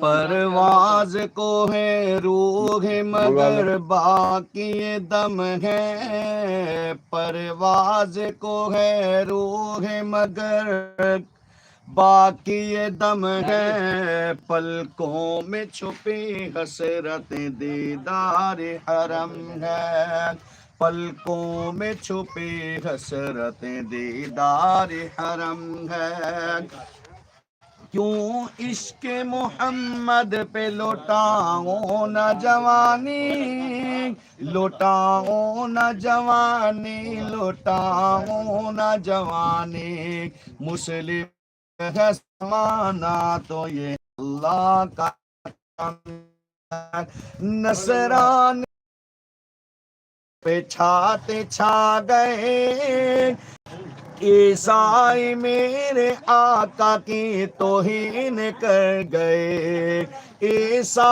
پرواز کو ہے روح مگر باقی دم ہے، پرواز کو ہے روح مگر باقی دم ہے، پلکوں میں چھپی حسرت دیدار حرم ہے، پلکوں میں چھپی حسرت دیدار حرم ہے۔ کیوں عشق محمد پہ لوٹاؤں نہ جوانی، لوٹاؤں نہ جوانی، لوٹاؤں نہ جوانی، مسلم ہے زمانہ تو یہ اللہ کا نصرانی پہ چھاتے چھا گئے، عیسائی میرے آقا کی توہین کر گئے، عیسائی